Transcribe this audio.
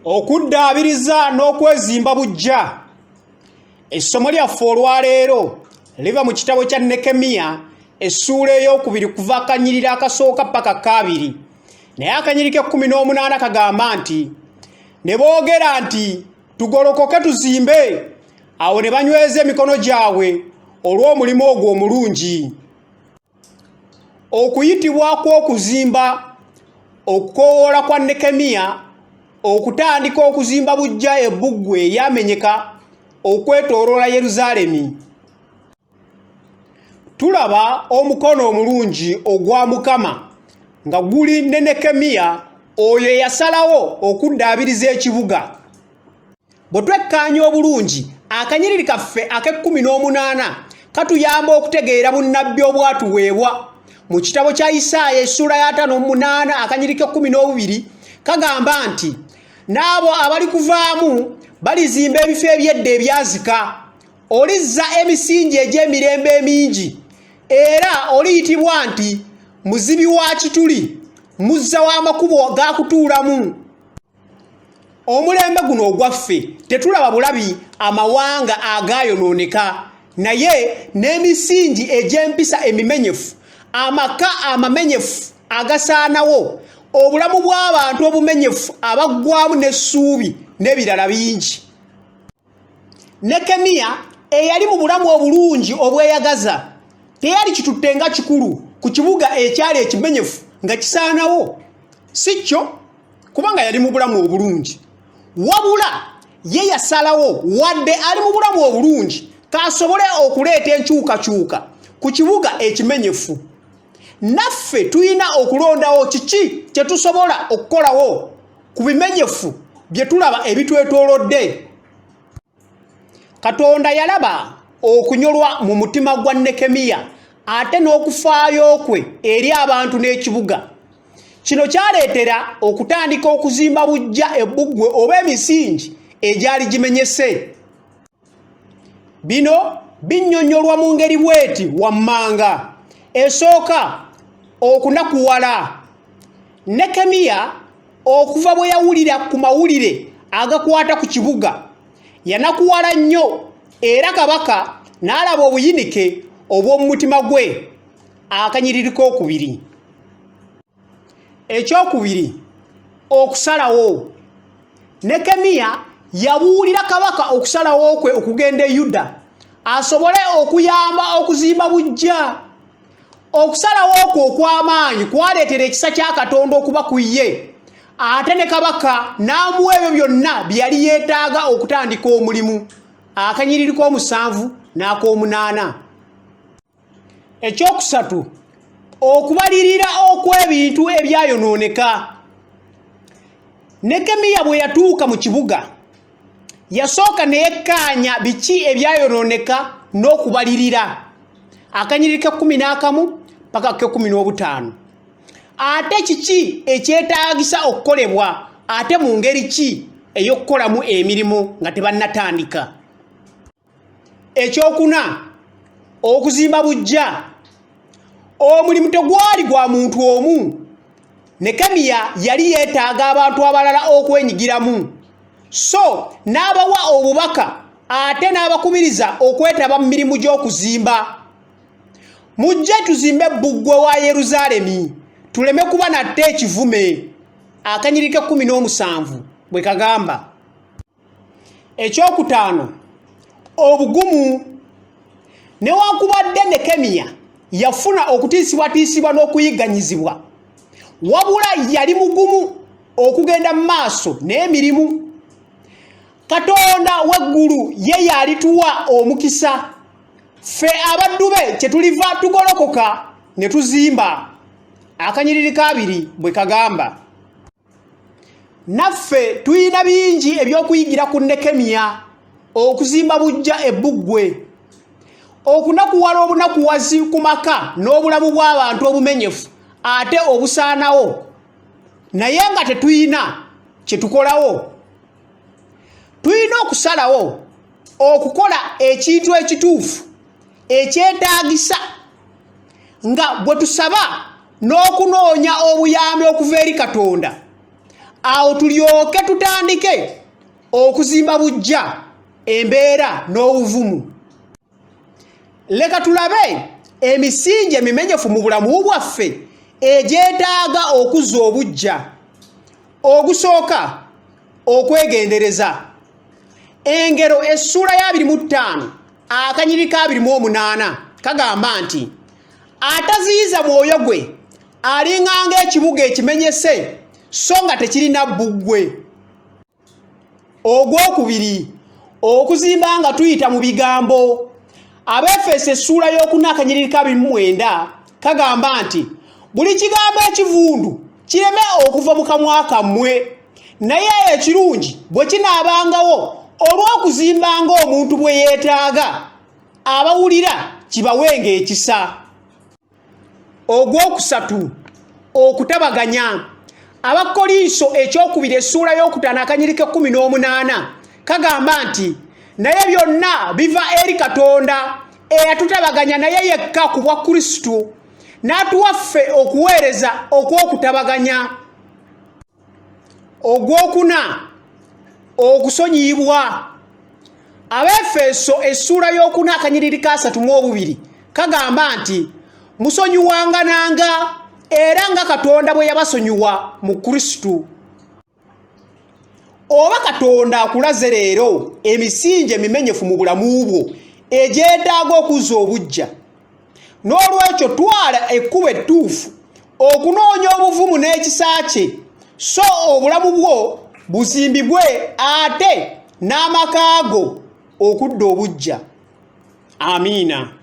okuddaabiriza n'okwezimba bujja. Essomo lyaffe olwaleero liva mu kitabo kya Nekemiya essuula ey'okubiri kuva akanyiriri akasooka paka kaabiri. Naye akanyiriri ke-18 kagamba nti, ne boogera nti tugolokoke tuzimbe, awo ne banyweza emikono gyabwe olw'omulimu ogwo omulungi. Okuyitibwa kw'okuzimba okukoowoola kwa Nekemiya okutandika okuzimba bujja ebbugwe eryamenyeka okwetooloola Yerusaalemi. Tulaba omukono omulungi ogwa Mukama nga guli ne Nekemiya oyo eyasalawo okuddaabiriza ekibuga. Bwe twekkaanya obulungi, akanyiriri kaffe ake-18 katuyamba okutegeera bunnabbi obwatuweebwa mu kitabo kya Isaaya essuula ya 58 akanyiriri ke-12 kagamba nti, n'abo abali kuvaamu balizimba ebifo eby'edda ebyazika, olizza emisingi egy'emirembe emingi, era oliyitibwa nti muzibi wa kituli, muzza w'amakubo g'akutuulamu. Omulembe guno ogwaffe tetulaba bulabi amawanga agaayonooneka, naye n'emisingi egy'empisa emimenyefu, amaka amamenyefu agasaanawo, obulamu bw'abantu obumenyefu abaggwamu n'essuubi n'ebirala bingi. Nekemiya eyali mu bulamu obulungi obweyagaza teyali kitutte nga kikulu ku kibuga ekyali ekimenyefu nga kisaanawo. Si kyo kubanga yali mu bulamu obulungi, wabula ye yasalawo wadde ali mu bulamu obulungi kasobole okuleeta enkyukakyuka ku kibuga ekimenyefu. Naffe tulina okulondawo kiki kye tusobola okukolawo ku bimenyefu bye tulaba ebitwetoolodde. Katonda yalaba okunyolwa mu mutima gwa Nekemiya ate n'okufaayo kwe eri abantu n'ekibuga. Kino kyaleetera okutandika okuzimba bujja ebbugwe oba emisingi egyali gimenyese. Bino binnyonnyolwa mu ngeri bweti wammanga. Esooka, okunakuwala. Nekemiya okuva bwe yawulira ku mawulire agakwata ku kibuga, yanakuwala nnyo, era kabaka n'alaba obuyinike obw'omu mutima gwe. Akanyiriri kookubiri. Ekyokubiri, okusalawo. Nekemiya yabuulira kabaka okusalawo kwe okugenda e Yuda asobole okuyamba okuzimba bujja. Okusalawo okwo okw'amaanyi kwaleetera ekisa kya Katonda okuba ku ye, ate ne kabaka n'amuwa ebyo byonna bye yali yeetaaga okutandika omulimu. Akanyiriri k'7 n'ak'8. Ekyokusatu, okubalirira okw'ebintu ebyayonooneka. Nekemiya bwe yatuuka mu kibuga yasooka ne yekkaanya biki ebyayonooneka n'okubalirira. Akanyiriri ke-11 paka ke-15. Ate kiki ekyetaagisa okukolebwa ate mu ngeri ki ey'okukolamu emirimu nga tebannatandika. Ekyokuna, okuzimba bujja. Omulimu tegwali gwa muntu omu. Nekemiya yali yeetaaga abantu abalala okwenyigiramu, so n'abawa obubaka ate n'abakubiriza okwetaba mu mirimu gy'okuzimba. Mujje tuzimbe bbugwe wa Yerusaalemi, tuleme kuba natte ekivume. Akanyiriri ke-17 bwe kagamba. Ekyokutaano, obugumu. Newankubadde Nekemiya yafuna okutiisibwatiisibwa n'okuyigganyizibwa, wabula yali mugumu okugenda mu maaso n'emirimu. Katonda w'eggulu ye yalituwa omukisa. Ffe abaddu be kye tuliva tugolokoka ne tuzimba. Akanyiriri kaabiri bwe kagamba. Naffe tuyina bingi ebyokuyigira ku Nekemiya okuzimba bujja ebbugwe. Okunakuwala obunakuwazi ku maka n'obulamu bw'abantu obumenyefu ate obusaanawo, naye nga tetuyina kye tukolawo. Tuyina okusalawo okukola ekintu ekituufu ekyetaagisa, nga bwe tusaba n'okunoonya obuyambi okuva eri Katonda, awo tulyoke tutandike okuzimba bujja embeera n'obuvumu. Leka tulabe emisingi emimenyefu mu bulamu bwaffe egyetaaga okuzza obujja. Ogusooka, okwegendereza. Engero essula ya 25 akanyiri ka 28 kagamba nti ataziyiza mwoyo gwe alinganga ekibuga ekimenyese so nga tekirina bbugwe. Ogwokubiri, okuzimba nga tuyita mu bigambo. Abefeso essula y'okuna akanyiriri ka 29 kagamba nti buli kigambo ekivundu kireme okuva mu kamwa kammwe, naye ekirungi bwe kinaabangawo olw'okuzimbanga omuntu bwe yeetaaga, abawulira kibawenga ekisa. Ogwokusatu, okutabaganya. Abakolinso ekyokubiri essula y'okutaano akanyiriri ka 18 kagamba nti naye byonna biva eri Katonda eyatutabaganya naye yekka ku bwa Kristo, n'atuwaffe okuweereza okw'okutabaganya. Ogwokuna, okusonyiyibwa. Abefeso essula y'okuna akanyiriri ka 32 kagamba nti musonyiwangananga era nga Katonda bwe yabasonyiwa mu Kristo. Oba Katonda akulaze leero emisingi emimenyefu mu bulamu bwo egyetaaga okuzza obujja, n'olwekyo twala ekkubo ettuufu okunoonya obuvumu n'ekisa kye, so obulamu bwo buzimbibwe ate n'amaka go okudda obujja. Amiina.